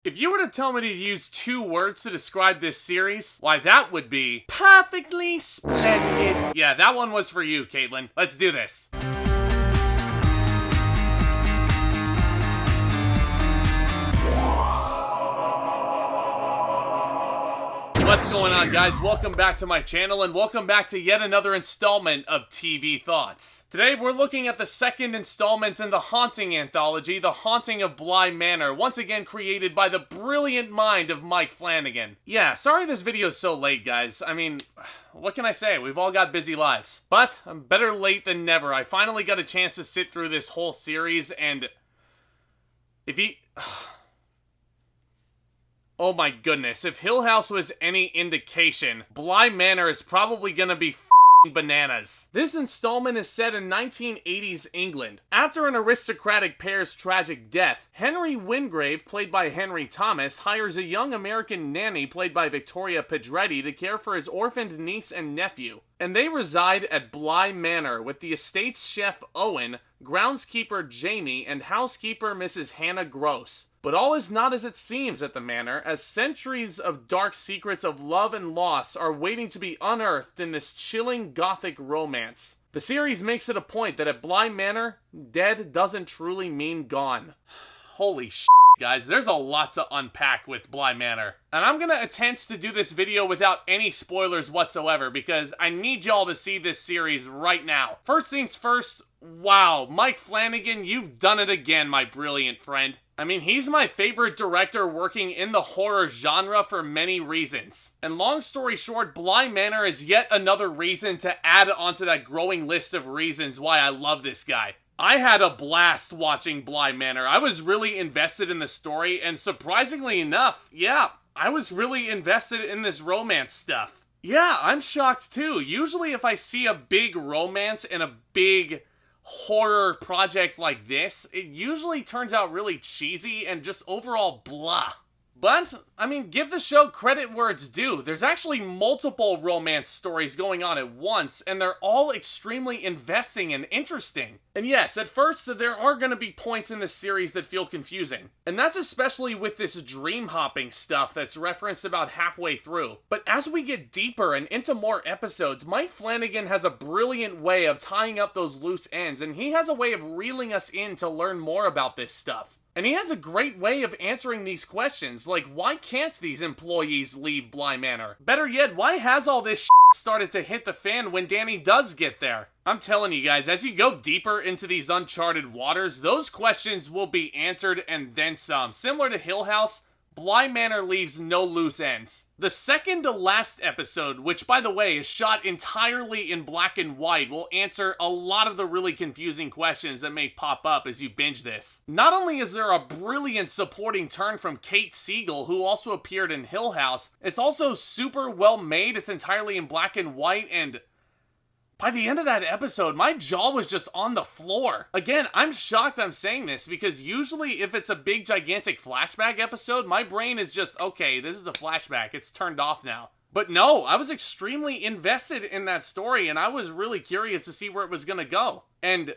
If you were to tell me to use 2 words to describe this series, why that would be perfectly splendid. Yeah, that one was for you, Caitlin. Let's do this. What's going on, guys? Welcome back to my channel, and welcome back to yet another installment of TV Thoughts. Today, we're looking at the second installment in the Haunting Anthology, The Haunting of Bly Manor, once again created by the brilliant mind of Mike Flanagan. Yeah, sorry this video's so late, guys. I mean, what can I say? We've all got busy lives. But, better late than never. I finally got a chance to sit through this whole series, and oh my goodness, if Hill House was any indication, Bly Manor is probably gonna be f***ing bananas. This installment is set in 1980s England. After an aristocratic pair's tragic death, Henry Wingrave, played by Henry Thomas, hires a young American nanny, played by Victoria Pedretti, to care for his orphaned niece and nephew. And they reside at Bly Manor with the estate's chef Owen, groundskeeper Jamie, and housekeeper Mrs. Hannah Gross. But all is not as it seems at the manor, as centuries of dark secrets of love and loss are waiting to be unearthed in this chilling gothic romance. The series makes it a point that at Bly Manor, dead doesn't truly mean gone. Holy shit, guys, there's a lot to unpack with Bly Manor. And I'm gonna attempt to do this video without any spoilers whatsoever, because I need y'all to see this series right now. First things first, wow, Mike Flanagan, you've done it again, my brilliant friend. I mean, he's my favorite director working in the horror genre for many reasons. And long story short, Bly Manor is yet another reason to add onto that growing list of reasons why I love this guy. I had a blast watching Bly Manor. I was really invested in the story, and surprisingly enough, yeah, I was really invested in this romance stuff. Yeah, I'm shocked too. Usually if I see a big romance and a big horror project like this, it usually turns out really cheesy and just overall blah. But, I mean, give the show credit where it's due. There's actually multiple romance stories going on at once, and they're all extremely investing and interesting. And yes, at first, there are going to be points in this series that feel confusing. And that's especially with this dream hopping stuff that's referenced about halfway through. But as we get deeper and into more episodes, Mike Flanagan has a brilliant way of tying up those loose ends, and he has a way of reeling us in to learn more about this stuff. And he has a great way of answering these questions, like why can't these employees leave Bly Manor? Better yet, why has all this shit started to hit the fan when Danny does get there? I'm telling you guys, as you go deeper into these uncharted waters, those questions will be answered and then some. Similar to Hill House, Bly Manor leaves no loose ends. The second to last episode, which by the way is shot entirely in black and white, will answer a lot of the really confusing questions that may pop up as you binge this. Not only is there a brilliant supporting turn from Kate Siegel, who also appeared in Hill House, it's also super well made, it's entirely in black and white, and by the end of that episode, my jaw was just on the floor. Again, I'm shocked I'm saying this, because usually if it's a big gigantic flashback episode, my brain is just, okay, this is a flashback, it's turned off now. But no, I was extremely invested in that story, and I was really curious to see where it was gonna go. And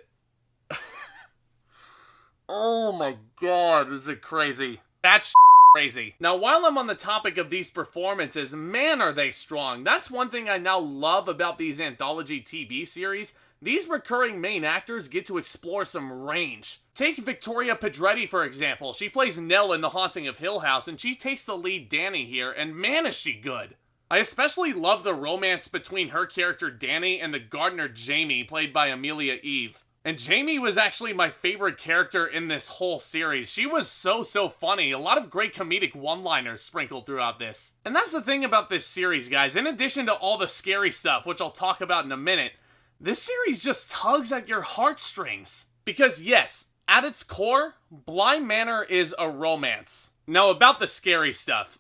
oh my god, is it crazy. That's crazy. Now, while I'm on the topic of these performances, man are they strong. That's one thing I now love about these anthology TV series. These recurring main actors get to explore some range. Take Victoria Pedretti, for example. She plays Nell in The Haunting of Hill House, and she takes the lead Danny here, and man is she good. I especially love the romance between her character Danny and the gardener Jamie, played by Amelia Eve. And Jamie was actually my favorite character in this whole series. She was so funny. A lot of great comedic one-liners sprinkled throughout this. And that's the thing about this series, guys. In addition to all the scary stuff, which I'll talk about in a minute, this series just tugs at your heartstrings. Because yes, at its core, Bly Manor is a romance. Now about the scary stuff.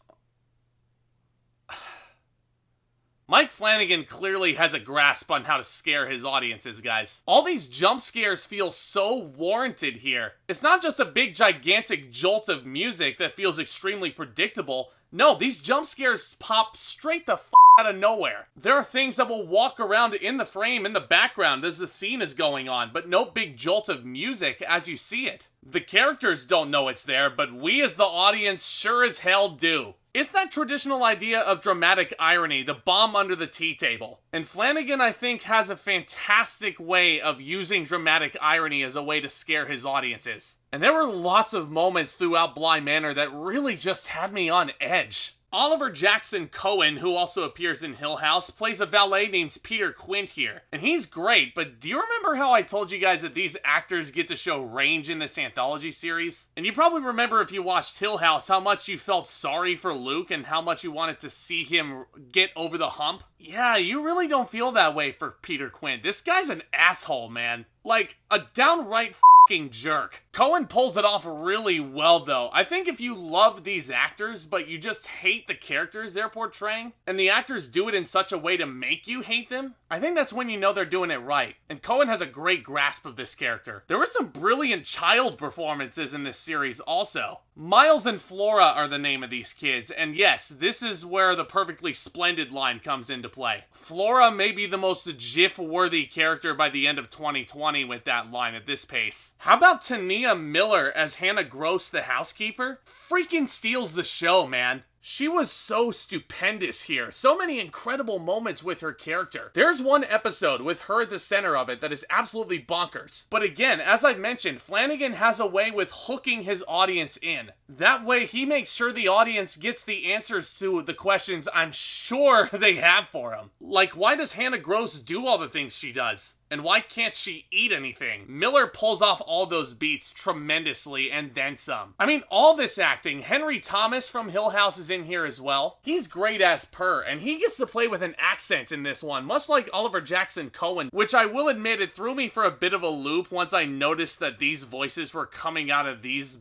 Mike Flanagan clearly has a grasp on how to scare his audiences, guys. All these jump scares feel so warranted here. It's not just a big gigantic jolt of music that feels extremely predictable. No, these jump scares pop straight the f out of nowhere. There are things that will walk around in the frame in the background as the scene is going on, but no big jolt of music as you see it. The characters don't know it's there, but we as the audience sure as hell do. It's that traditional idea of dramatic irony, the bomb under the tea table. And Flanagan, I think, has a fantastic way of using dramatic irony as a way to scare his audiences. And there were lots of moments throughout Bly Manor that really just had me on edge. Oliver Jackson-Cohen, who also appears in Hill House, plays a valet named Peter Quint here. And he's great, but do you remember how I told you guys that these actors get to show range in this anthology series? And you probably remember if you watched Hill House how much you felt sorry for Luke and how much you wanted to see him get over the hump. Yeah, you really don't feel that way for Peter Quint. This guy's an asshole, man. Like, a downright f***ing jerk. Cohen pulls it off really well, though. I think if you love these actors, but you just hate the characters they're portraying, and the actors do it in such a way to make you hate them, I think that's when you know they're doing it right. And Cohen has a great grasp of this character. There were some brilliant child performances in this series also. Miles and Flora are the name of these kids, and yes, this is where the perfectly splendid line comes into play. Flora may be the most GIF-worthy character by the end of 2020 with that line at this pace. How about Tania Miller as Hannah Gross, the housekeeper? Freaking steals the show, man. She was so stupendous here. So many incredible moments with her character. There's one episode with her at the center of it that is absolutely bonkers. But again, as I mentioned, Flanagan has a way with hooking his audience in. That way, he makes sure the audience gets the answers to the questions I'm sure they have for him. Like, why does Hannah Gross do all the things she does? And why can't she eat anything? Miller pulls off all those beats tremendously and then some. I mean, all this acting. Henry Thomas from Hill House is in here as well. He's great as per, and he gets to play with an accent in this one, much like Oliver Jackson-Cohen, which I will admit, it threw me for a bit of a loop once I noticed that these voices were coming out of these...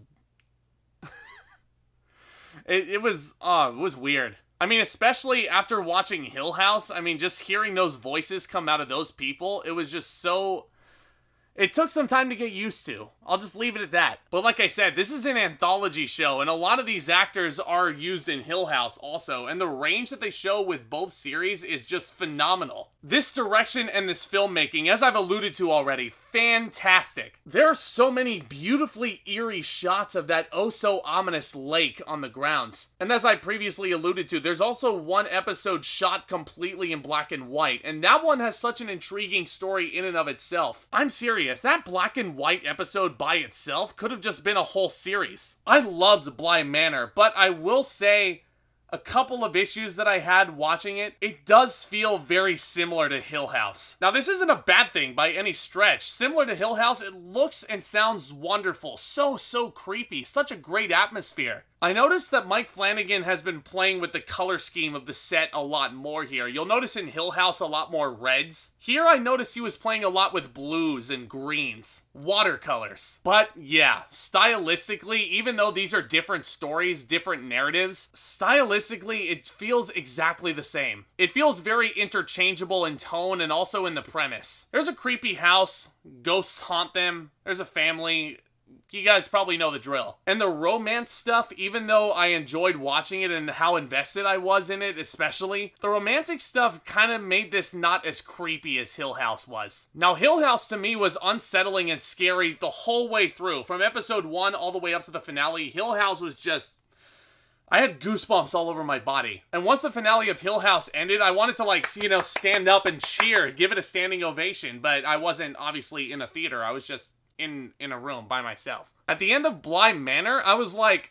it was weird. I mean, especially after watching Hill House, I mean, just hearing those voices come out of those people, it was just so... It took some time to get used to. I'll just leave it at that. But like I said, this is an anthology show, and a lot of these actors are used in Hill House also, and the range that they show with both series is just phenomenal. This direction and this filmmaking, as I've alluded to already, fantastic. There are so many beautifully eerie shots of that oh-so-ominous lake on the grounds. And as I previously alluded to, there's also one episode shot completely in black and white, and that one has such an intriguing story in and of itself. I'm serious, that black and white episode by itself could have just been a whole series. I loved Bly Manor, but I will say a couple of issues that I had watching it, it does feel very similar to Hill House. Now, this isn't a bad thing by any stretch. Similar to Hill House, it looks and sounds wonderful. So creepy. Such a great atmosphere. I noticed that Mike Flanagan has been playing with the color scheme of the set a lot more here. You'll notice in Hill House a lot more reds. Here I noticed he was playing a lot with blues and greens. Watercolors. But yeah, stylistically, even though these are different stories, different narratives, stylistically it feels exactly the same. It feels very interchangeable in tone and also in the premise. There's a creepy house, ghosts haunt them, there's a family... You guys probably know the drill. And the romance stuff, even though I enjoyed watching it and how invested I was in it especially, the romantic stuff kind of made this not as creepy as Hill House was. Now, Hill House to me was unsettling and scary the whole way through. From episode 1 all the way up to the finale, Hill House was just... I had goosebumps all over my body. And once the finale of Hill House ended, I wanted to, stand up and cheer, give it a standing ovation, but I wasn't obviously in a theater. I was just in a room by myself. At the end of Bly Manor, I was like,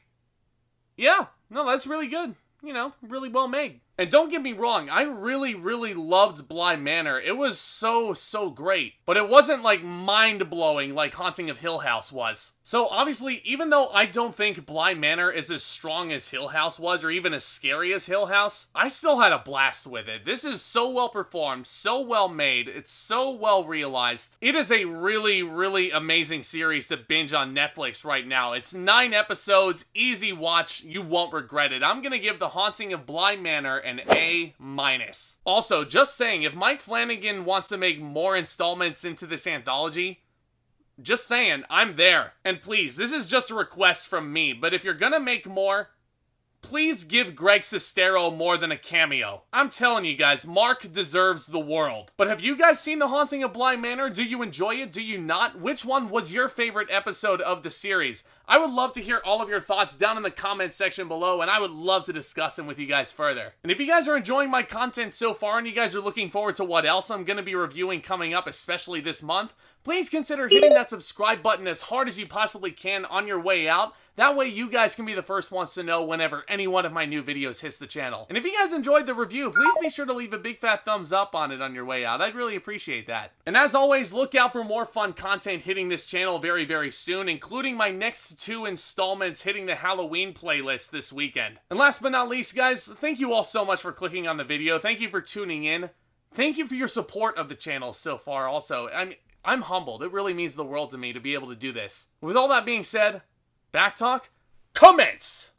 yeah, no, that's really good. Really well made. And don't get me wrong, I really loved Bly Manor. It was so great. But it wasn't like mind-blowing like Haunting of Hill House was. So obviously, even though I don't think Bly Manor is as strong as Hill House was, or even as scary as Hill House, I still had a blast with it. This is so well performed, so well made, it's so well realized. It is a really amazing series to binge on Netflix right now. It's 9 episodes, easy watch, you won't regret it. I'm gonna give The Haunting of Bly Manor an A-. Also, just saying, if Mike Flanagan wants to make more installments into this anthology, just saying, I'm there. And please, this is just a request from me, but if you're gonna make more, please give Greg Sestero more than a cameo. I'm telling you guys, Mark deserves the world. But have you guys seen The Haunting of Bly Manor? Do you enjoy it? Do you not? Which one was your favorite episode of the series? I would love to hear all of your thoughts down in the comment section below, and I would love to discuss them with you guys further. And if you guys are enjoying my content so far and you guys are looking forward to what else I'm going to be reviewing coming up, especially this month, please consider hitting that subscribe button as hard as you possibly can on your way out. That way you guys can be the first ones to know whenever any one of my new videos hits the channel. And if you guys enjoyed the review, please be sure to leave a big fat thumbs up on it on your way out. I'd really appreciate that. And as always, look out for more fun content hitting this channel very, very soon, including my next 2 installments hitting the Halloween playlist this weekend. And last but not least, guys, thank you all so much for clicking on the video. Thank you for tuning in. Thank you for your support of the channel so far also. I'm humbled. It really means the world to me to be able to do this. With all that being said, back talk, commence!